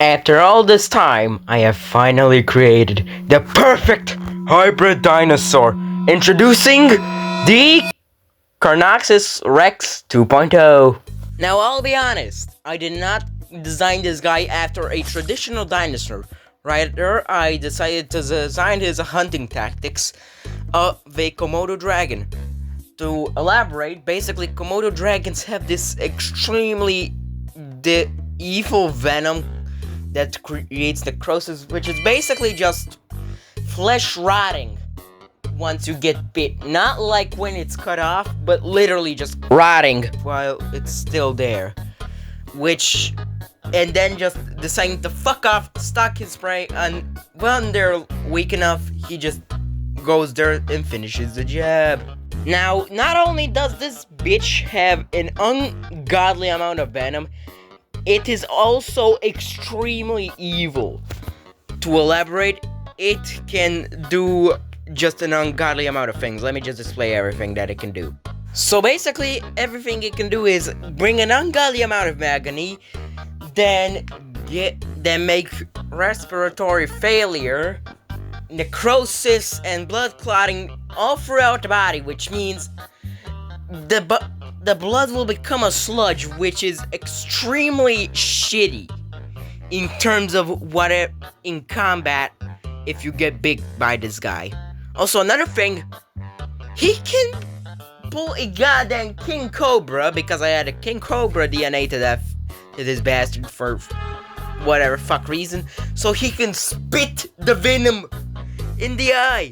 After all this time, I have finally created the perfect hybrid dinosaur. Introducing the Carnoxsus Rex 2.0. Now, I'll be honest, I did not design this guy after a traditional dinosaur. Rather, I decided to design his hunting tactics of a Komodo dragon. To elaborate, basically, Komodo dragons have this extremely evil venom that creates necrosis, which is basically just flesh rotting once you get bit. Not like when it's cut off, but literally just rotting while it's still there. And then just deciding to fuck off, stock his prey, and when they're weak enough, he just goes there and finishes the job. Now, not only does this bitch have an ungodly amount of venom, it is also extremely evil. To elaborate, it can do just an ungodly amount of things. Let me just display everything that it can do. So basically, everything it can do is bring an ungodly amount of agony, then make respiratory failure, necrosis, and blood clotting all throughout the body, which means the blood will become a sludge, which is extremely shitty in terms of what in combat if you get bit by this guy. Also, another thing, he can pull a goddamn King Cobra, because I had a King Cobra DNA to this bastard for whatever fuck reason, so he can spit the venom in the eye,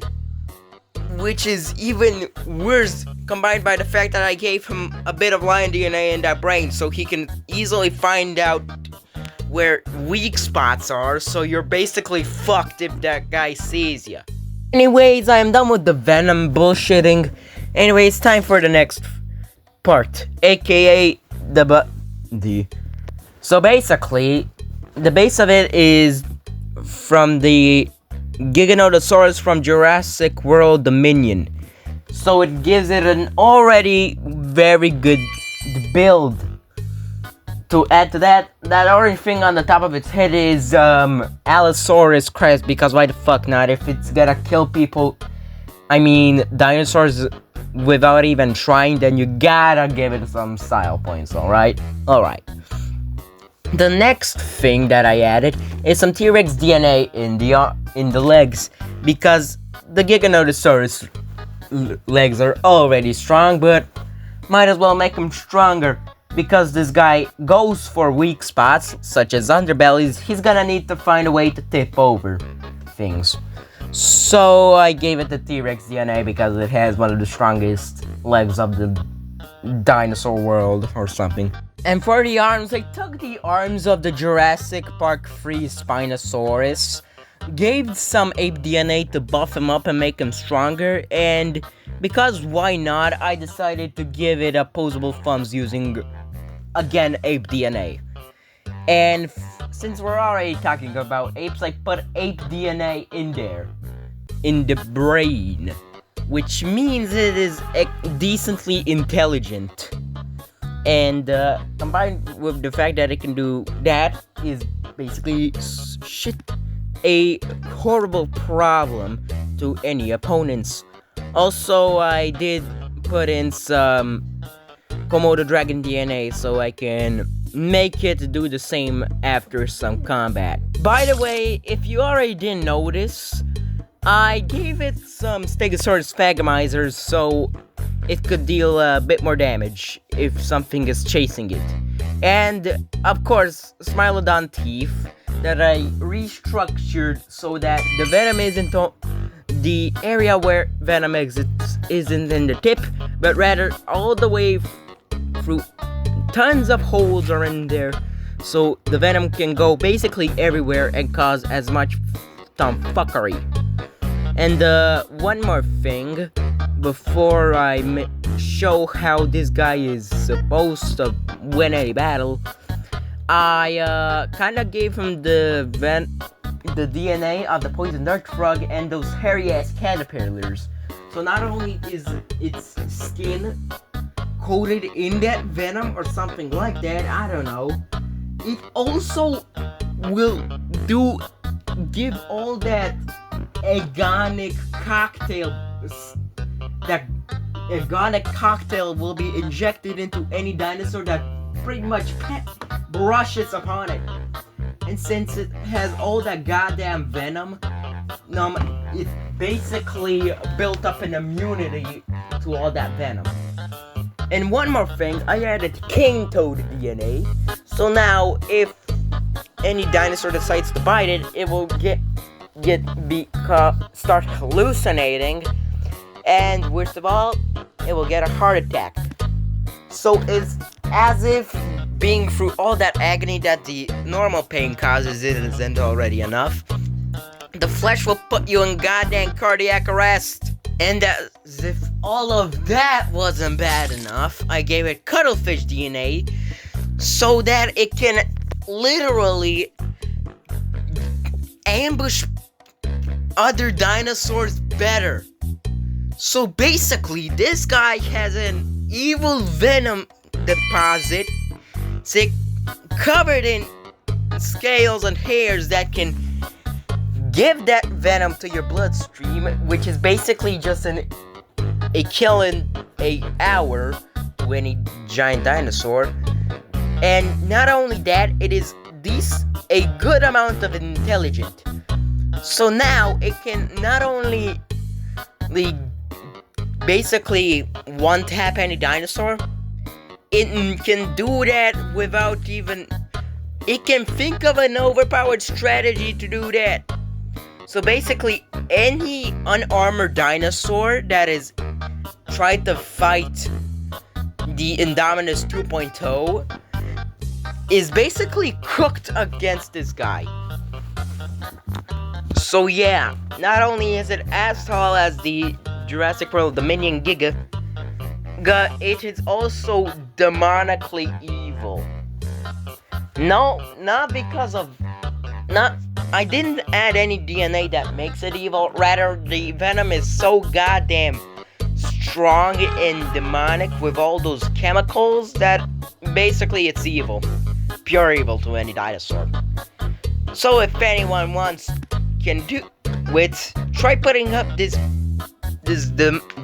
which is even worse, combined by the fact that I gave him a bit of lion DNA in that brain, so he can easily find out where weak spots are, so you're basically fucked if that guy sees ya. Anyways, I am done with the venom bullshitting. Anyway, it's time for the next part, aka So basically, the base of it is from the Giganotosaurus from Jurassic World Dominion. So it gives it an already very good build. To add to that orange thing on the top of its head is Allosaurus crest, because why the fuck not? If it's gonna kill people, I mean dinosaurs, without even trying, then you gotta give it some style points, alright? Alright. The next thing that I added is some T-Rex DNA in the legs, because the Giganotosaurus legs are already strong, but might as well make them stronger, because this guy goes for weak spots such as underbellies. He's gonna need to find a way to tip over things. So I gave it the T-Rex DNA because it has one of the strongest legs of the dinosaur world or something. And for the arms, I took the arms of the Jurassic Park 3 Spinosaurus, gave some ape DNA to buff him up and make him stronger, and because why not, I decided to give it opposable thumbs using, again, ape DNA. And since we're already talking about apes, I put ape DNA in there, in the brain, which means it is decently intelligent. And combined with the fact that it can do that is basically a horrible problem to any opponents. Also, I did put in some Komodo dragon DNA so I can make it do the same after some combat. By the way, if you already didn't notice, I gave it some Stegosaurus phagomizers so it could deal a bit more damage if something is chasing it. And, of course, Smilodon teeth that I restructured so that the venom isn't the area where venom exits isn't in the tip, but rather all the way through. Tons of holes are in there, so the venom can go basically everywhere and cause as much tomfuckery. And one more thing before I show how this guy is supposed to win any battle, I kinda gave him the DNA of the poison dart frog and those hairy ass caterpillars. So not only is its skin coated in that venom or something like that, I don't know, it also will give all that agonic cocktail. That agonic cocktail will be injected into any dinosaur that pretty much brushes upon it. And since it has all that goddamn venom, it basically built up an immunity to all that venom. And one more thing, I added king toad DNA. So now, if any dinosaur decides to bite it, it will start hallucinating, and worst of all, it will get a heart attack. So it's as if being through all that agony that the normal pain causes isn't already enough. The flesh will put you in goddamn cardiac arrest. And as if all of that wasn't bad enough, I gave it cuttlefish DNA so that it can literally ambush other dinosaurs better. So basically, this guy has an evil venom deposit covered in scales and hairs that can give that venom to your bloodstream, which is basically just a kill in an hour to any giant dinosaur. And not only that, it is a good amount of intelligent. So now it can not only basically one-tap any dinosaur, it can do that without even... It can think of an overpowered strategy to do that. So basically, any unarmored dinosaur that is tried to fight the Indominus 2.0 is basically cooked against this guy. So yeah, not only is it as tall as the Jurassic World Dominion Giga, it is also demonically evil. No, not because of... I didn't add any DNA that makes it evil. Rather, the venom is so goddamn strong and demonic with all those chemicals that basically it's evil. Pure evil to any dinosaur. So if anyone try putting up this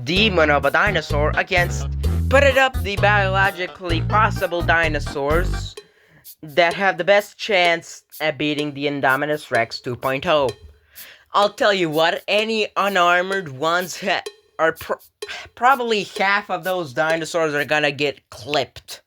demon of a dinosaur against the biologically possible dinosaurs that have the best chance at beating the Indominus Rex 2.0. I'll tell you what, any unarmored ones are probably half of those dinosaurs are gonna get clipped.